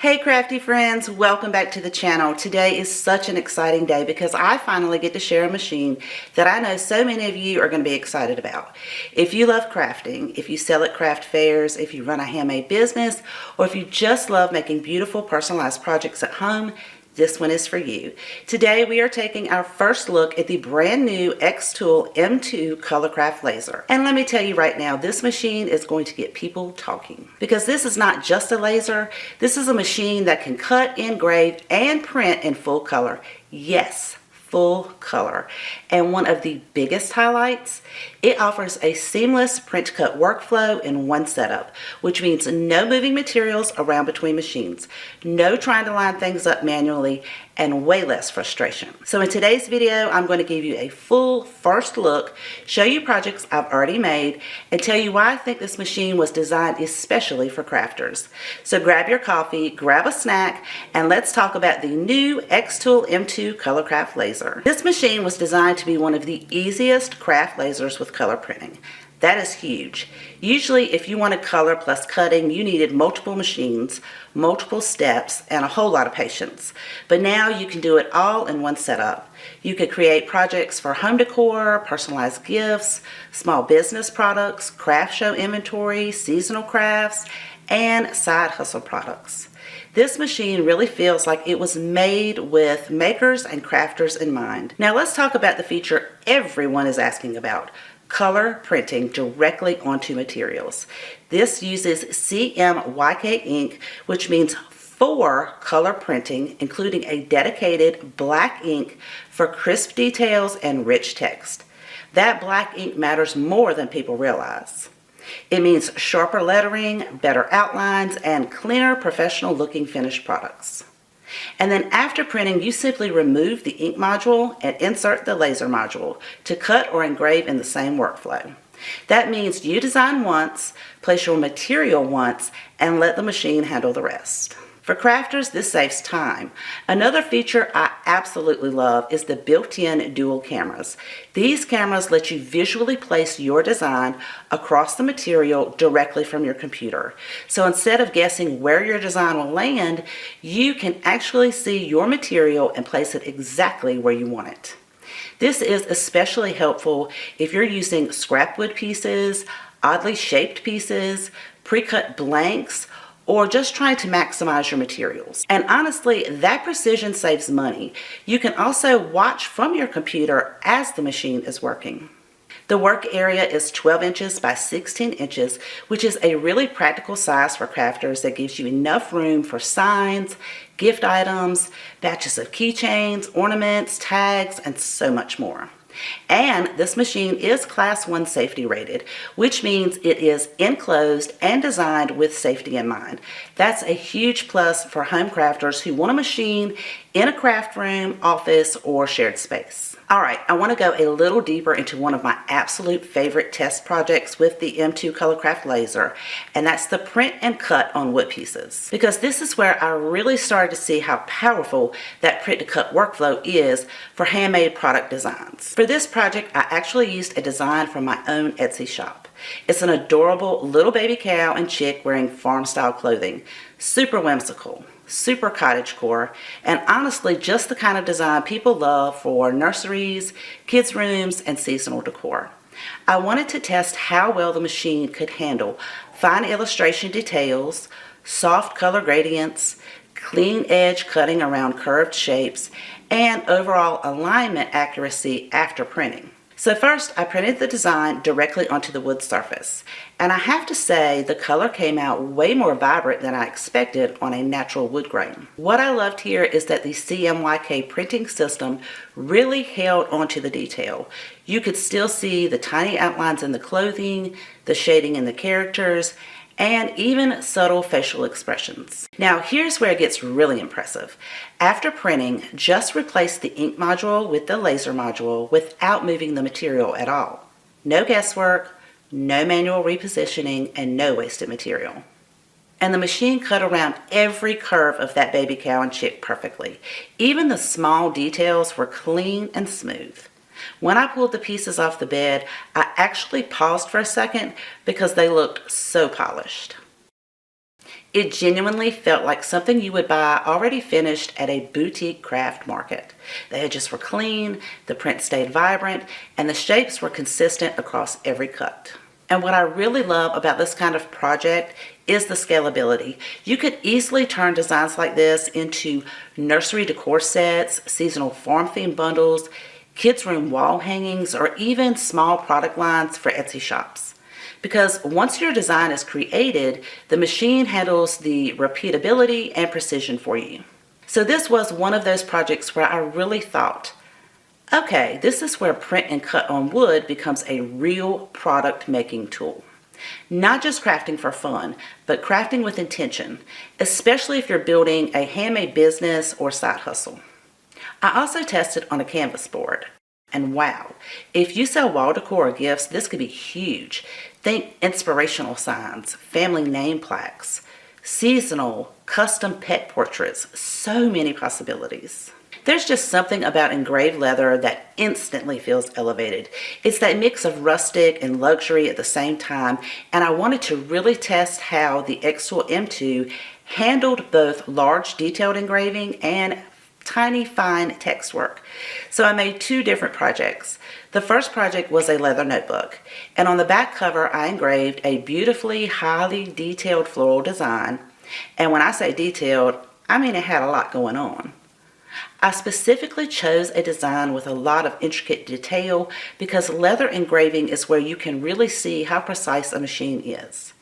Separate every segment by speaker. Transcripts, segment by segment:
Speaker 1: Hey crafty friends, welcome back to the channel. Today is such an exciting day because I finally get to share a machine that I know so many of you are going to be excited about. If you love crafting, if you sell at craft fairs, if you run a handmade business, or if you just love making beautiful personalized projects at home, this one is for you. Today we are taking our first look at the brand new xTool M2 Colorcraft laser. And let me tell you right now, this machine is going to get people talking. Because this is not just a laser, this is a machine that can cut, engrave, and print in full color. Yes, full color. And one of the biggest highlights, it offers a seamless print cut workflow in one setup, which means no moving materials around between machines, no trying to line things up manually, and way less frustration. So in today's video, I'm going to give you a full first look, show you projects I've already made, and tell you why I think this machine was designed especially for crafters. So grab your coffee, grab a snack, and let's talk about the new xTool M2 Colorcraft laser. This machine was designed to be one of the easiest craft lasers with color printing. That is huge. Usually if you wanted color plus cutting, you needed multiple machines, multiple steps, and a whole lot of patience. But now you can do it all in one setup. You could create projects for home decor, personalized gifts, small business products, craft show inventory, seasonal crafts, and side hustle products. This machine really feels like it was made with makers and crafters in mind. Now let's talk about the feature everyone is asking about. Color printing directly onto materials. This uses CMYK ink, which means for color printing, including a dedicated black ink for crisp details and rich text. That black ink matters more than people realize. It means sharper lettering, better outlines, and cleaner, professional looking finished products. And then after printing, you simply remove the ink module and insert the laser module to cut or engrave in the same workflow. That means you design once, place your material once, and let the machine handle the rest. For crafters, this saves time. Another feature I absolutely love is the built-in dual cameras. These cameras let you visually place your design across the material directly from your computer. So instead of guessing where your design will land, you can actually see your material and place it exactly where you want it. This is especially helpful if you're using scrap wood pieces, oddly shaped pieces, pre-cut blanks, or just trying to maximize your materials. And honestly, that precision saves money. You can also watch from your computer as the machine is working. The work area is 12 inches by 16 inches, which is a really practical size for crafters that gives you enough room for signs, gift items, batches of keychains, ornaments, tags, and so much more. And this machine is Class 1 safety rated, which means it is enclosed and designed with safety in mind. That's a huge plus for home crafters who want a machine in a craft room, office, or shared space. All right, I want to go a little deeper into one of my absolute favorite test projects with the M2 Colorcraft laser, and that's the print and cut on wood pieces. Because this is where I really started to see how powerful that print to cut workflow is for handmade product designs. For this project, I actually used a design from my own Etsy shop. It's an adorable little baby cow and chick wearing farm-style clothing. Super whimsical, super cottagecore, and honestly just the kind of design people love for nurseries, kids' rooms, and seasonal decor. I wanted to test how well the machine could handle fine illustration details, soft color gradients, clean edge cutting around curved shapes, and overall alignment accuracy after printing. So first, I printed the design directly onto the wood surface, and I have to say the color came out way more vibrant than I expected on a natural wood grain. What I loved here is that the CMYK printing system really held onto the detail. You could still see the tiny outlines in the clothing, the shading in the characters, and even subtle facial expressions. Now here's where it gets really impressive. After printing, just replace the ink module with the laser module without moving the material at all. No guesswork, no manual repositioning, and no wasted material. And the machine cut around every curve of that baby cow and chick perfectly. Even the small details were clean and smooth. When I pulled the pieces off the bed, I actually paused for a second because they looked so polished. It genuinely felt like something you would buy already finished at a boutique craft market. The edges were clean, the print stayed vibrant, and the shapes were consistent across every cut. And what I really love about this kind of project is the scalability. You could easily turn designs like this into nursery decor sets, seasonal farm theme bundles, kids' room wall hangings, or even small product lines for Etsy shops. Because once your design is created, the machine handles the repeatability and precision for you. So this was one of those projects where I really thought, okay, this is where print and cut on wood becomes a real product making tool. Not just crafting for fun, but crafting with intention, especially if you're building a handmade business or side hustle. I also tested on a canvas board. And wow, if you sell wall decor or gifts, this could be huge. Think inspirational signs, family name plaques, seasonal, custom pet portraits, so many possibilities. There's just something about engraved leather that instantly feels elevated. It's that mix of rustic and luxury at the same time, and I wanted to really test how the xTool M2 handled both large detailed engraving and tiny fine text work. So I made two different projects. The first project was a leather notebook, and on the back cover I engraved a beautifully highly detailed floral design, and when I say detailed, I mean it had a lot going on. I specifically chose a design with a lot of intricate detail because leather engraving is where you can really see how precise a machine is.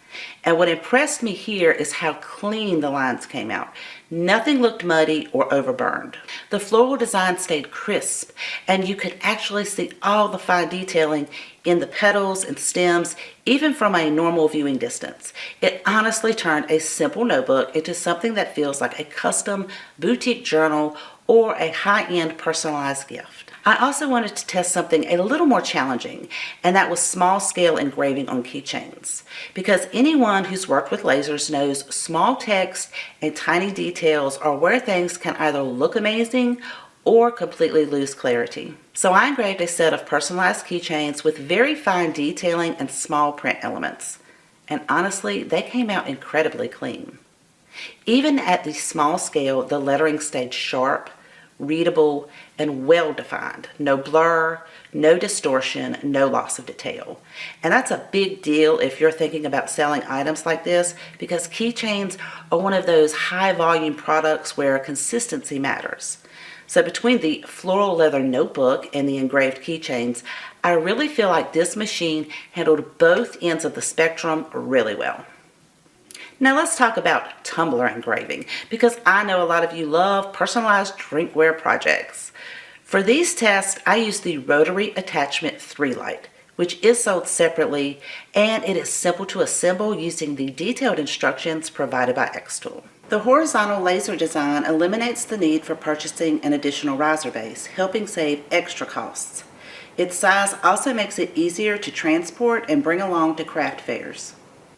Speaker 1: And what impressed me here is how clean the lines came out. Nothing looked muddy or overburned. The floral design stayed crisp, and you could actually see all the fine detailing in the petals and stems, even from a normal viewing distance. It honestly turned a simple notebook into something that feels like a custom boutique journal or a high-end personalized gift. I also wanted to test something a little more challenging, and that was small-scale engraving on keychains. Because anyone who's worked with lasers knows small text and tiny details are where things can either look amazing or completely lose clarity. So I engraved a set of personalized keychains with very fine detailing and small print elements. And honestly, they came out incredibly clean. Even at the small scale, the lettering stayed sharp, readable, and well-defined. No blur, no distortion, no loss of detail. And that's a big deal if you're thinking about selling items like this, because keychains are one of those high-volume products where consistency matters. So between the floral leather notebook and the engraved keychains, I really feel like this machine handled both ends of the spectrum really well. Now let's talk about tumbler engraving, because I know a lot of you love personalized drinkware projects. For these tests, I used the Rotary Attachment 3 Light, which is sold separately, and it is simple to assemble using the detailed instructions provided by xTool. The horizontal laser design eliminates the need for purchasing an additional riser base, helping save extra costs. Its size also makes it easier to transport and bring along to craft fairs.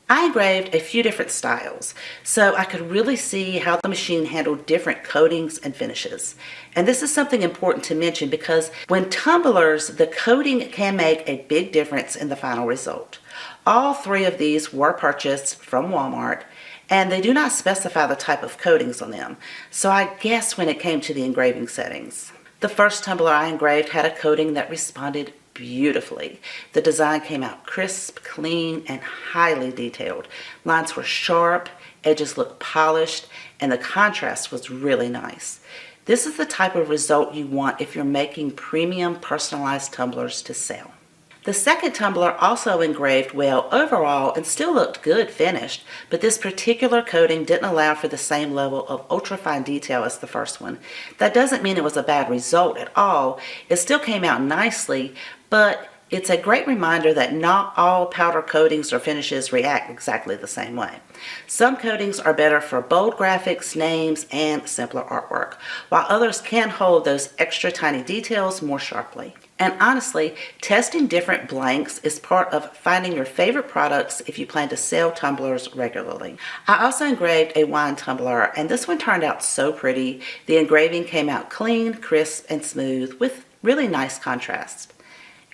Speaker 1: I engraved a few different styles, so I could really see how the machine handled different coatings and finishes. And this is something important to mention because when tumblers, the coating can make a big difference in the final result. All three of these were purchased from Walmart, and they do not specify the type of coatings on them, so I guess when it came to the engraving settings. The first tumbler I engraved had a coating that responded beautifully. The design came out crisp, clean, and highly detailed. Lines were sharp, edges looked polished, and the contrast was really nice. This is the type of result you want if you're making premium personalized tumblers to sell. The second tumbler also engraved well overall and still looked good finished, but this particular coating didn't allow for the same level of ultra-fine detail as the first one. That doesn't mean it was a bad result at all. It still came out nicely, but it's a great reminder that not all powder coatings or finishes react exactly the same way. Some coatings are better for bold graphics, names, and simpler artwork, while others can hold those extra tiny details more sharply. And honestly, testing different blanks is part of finding your favorite products if you plan to sell tumblers regularly. I also engraved a wine tumbler, and this one turned out so pretty. The engraving came out clean, crisp, and smooth with really nice contrast.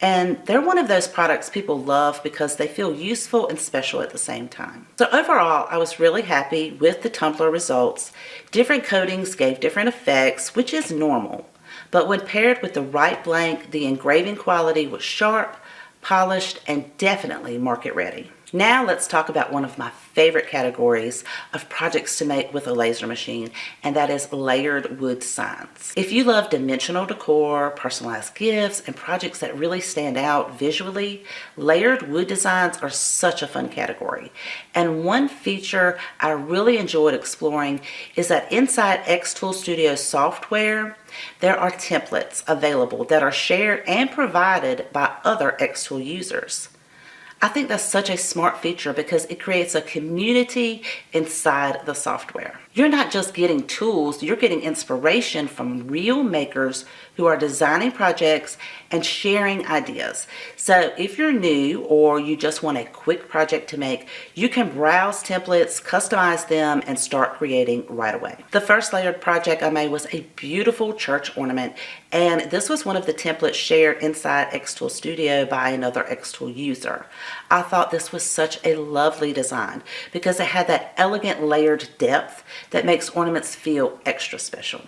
Speaker 1: And they're one of those products people love because they feel useful and special at the same time. So overall, I was really happy with the tumbler results. Different coatings gave different effects, which is normal. But when paired with the right blank, the engraving quality was sharp, polished, and definitely market ready. Now let's talk about one of my favorite categories of projects to make with a laser machine, and that is layered wood signs. If you love dimensional decor, personalized gifts, and projects that really stand out visually, layered wood designs are such a fun category. And one feature I really enjoyed exploring is that inside xTool Studio software, there are templates available that are shared and provided by other xTool users. I think that's such a smart feature because it creates a community inside the software. You're not just getting tools, you're getting inspiration from real makers who are designing projects and sharing ideas. So if you're new or you just want a quick project to make, you can browse templates, customize them, and start creating right away. The first layered project I made was a beautiful church ornament, and this was one of the templates shared inside xTool Studio by another xTool user. I thought this was such a lovely design because it had that elegant layered depth that makes ornaments feel extra special.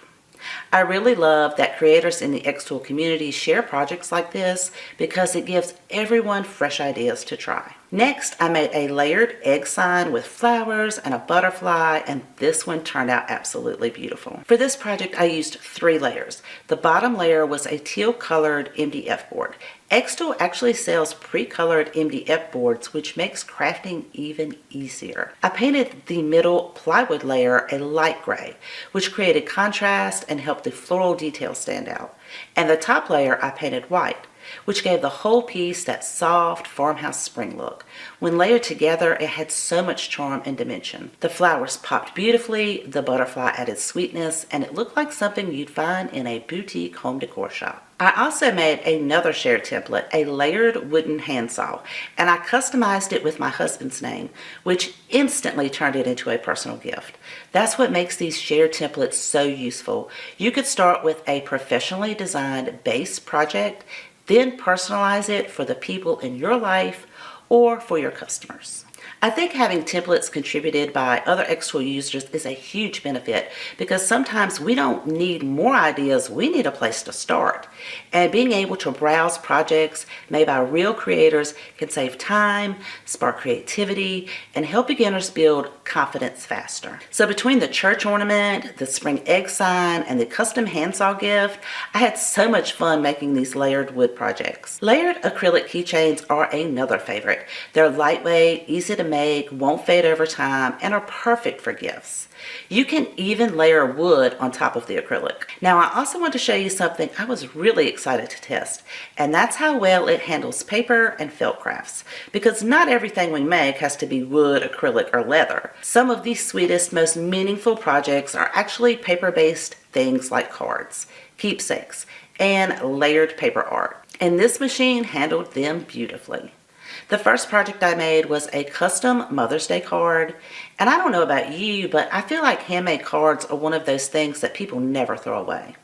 Speaker 1: I really love that creators in the xTool community share projects like this because it gives everyone fresh ideas to try. Next, I made a layered egg sign with flowers and a butterfly, and this one turned out absolutely beautiful. For this project, I used 3 layers. The bottom layer was a teal-colored MDF board. xTool actually sells pre-colored MDF boards, which makes crafting even easier. I painted the middle plywood layer a light gray, which created contrast and helped the floral details stand out. And the top layer I painted white, which gave the whole piece that soft farmhouse spring look. When layered together, it had so much charm and dimension. The flowers popped beautifully, the butterfly added sweetness, and it looked like something you'd find in a boutique home decor shop. I also made another shared template, a layered wooden handsaw, and I customized it with my husband's name, which instantly turned it into a personal gift. That's what makes these shared templates so useful. You could start with a professionally designed base project, then personalize it for the people in your life or for your customers. I think having templates contributed by other xTool users is a huge benefit because sometimes we don't need more ideas, we need a place to start. And being able to browse projects made by real creators can save time, spark creativity, and help beginners build confidence faster. So between the church ornament, the spring egg sign, and the custom handsaw gift, I had so much fun making these layered wood projects. Layered acrylic keychains are another favorite. They're lightweight, easy to make, won't fade over time, and are perfect for gifts. You can even layer wood on top of the acrylic. Now, I also want to show you something I was really excited to test, and that's how well it handles paper and felt crafts, because not everything we make has to be wood, acrylic, or leather. Some of the sweetest, most meaningful projects are actually paper-based things like cards, keepsakes, and layered paper art, and this machine handled them beautifully. The first project I made was a custom Mother's Day card, and I don't know about you, but I feel like handmade cards are one of those things that people never throw away.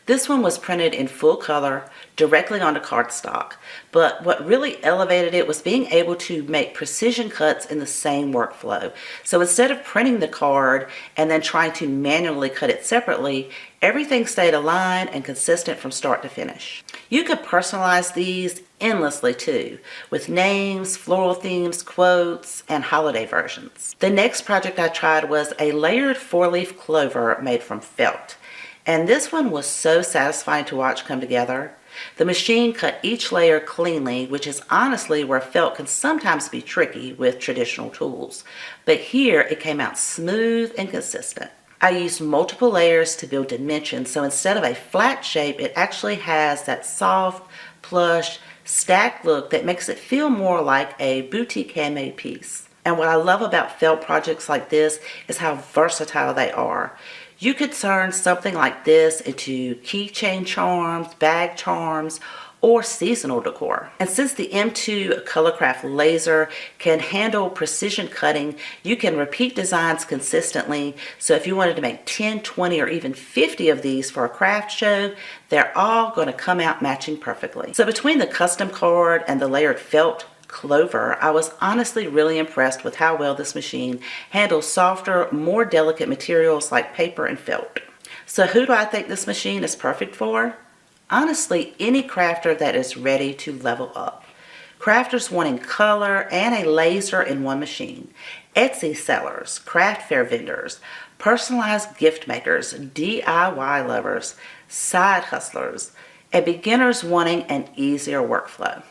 Speaker 1: This one was printed in full color directly onto cardstock, but what really elevated it was being able to make precision cuts in the same workflow. So instead of printing the card and then trying to manually cut it separately, everything stayed aligned and consistent from start to finish. You could personalize these endlessly too, with names, floral themes, quotes, and holiday versions. The next project I tried was a layered 4-leaf clover made from felt. And this one was so satisfying to watch come together. The machine cut each layer cleanly, which is honestly where felt can sometimes be tricky with traditional tools. But here it came out smooth and consistent. I used multiple layers to build dimension, so instead of a flat shape, it actually has that soft, plush, stacked look that makes it feel more like a boutique handmade piece. And what I love about felt projects like this is how versatile they are. You could turn something like this into keychain charms, bag charms, or seasonal decor. And since the M2 Colorcraft laser can handle precision cutting, you can repeat designs consistently. So if you wanted to make 10, 20, or even 50 of these for a craft show, they're all going to come out matching perfectly. So between the custom card and the layered felt clover, I was honestly really impressed with how well this machine handles softer, more delicate materials like paper and felt. So who do I think this machine is perfect for? Honestly, any crafter that is ready to level up. Crafters wanting color and a laser in one machine. Etsy sellers, craft fair vendors, personalized gift makers, DIY lovers, side hustlers, and beginners wanting an easier workflow.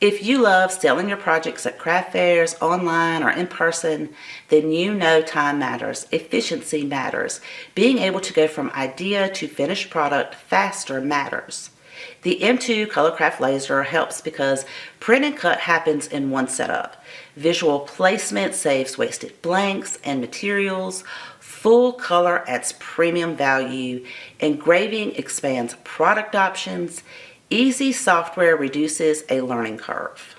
Speaker 1: If you love selling your projects at craft fairs, online, or in person, then you know time matters, efficiency matters. Being able to go from idea to finished product faster matters. The M2 Colorcraft laser helps because print and cut happens in one setup. Visual placement saves wasted blanks and materials. Full color adds premium value. Engraving expands product options. Easy software reduces a learning curve.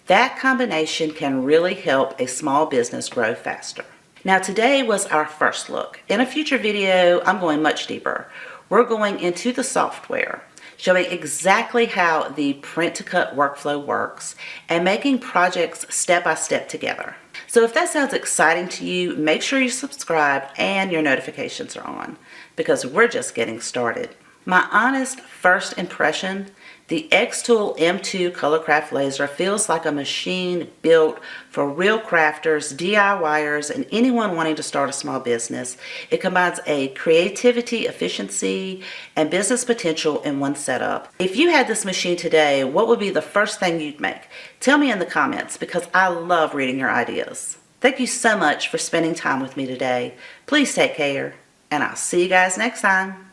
Speaker 1: That combination can really help a small business grow faster. Now today was our first look. In a future video, I'm going much deeper. We're going into the software, showing exactly how the print to cut workflow works and making projects step by step together. So if that sounds exciting to you, make sure you subscribe and your notifications are on, because we're just getting started. My honest first impression, the xTool M2 Colorcraft laser feels like a machine built for real crafters, DIYers, and anyone wanting to start a small business. It combines a creativity, efficiency, and business potential in one setup. If you had this machine today, what would be the first thing you'd make? Tell me in the comments, because I love reading your ideas. Thank you so much for spending time with me today. Please take care, and I'll see you guys next time.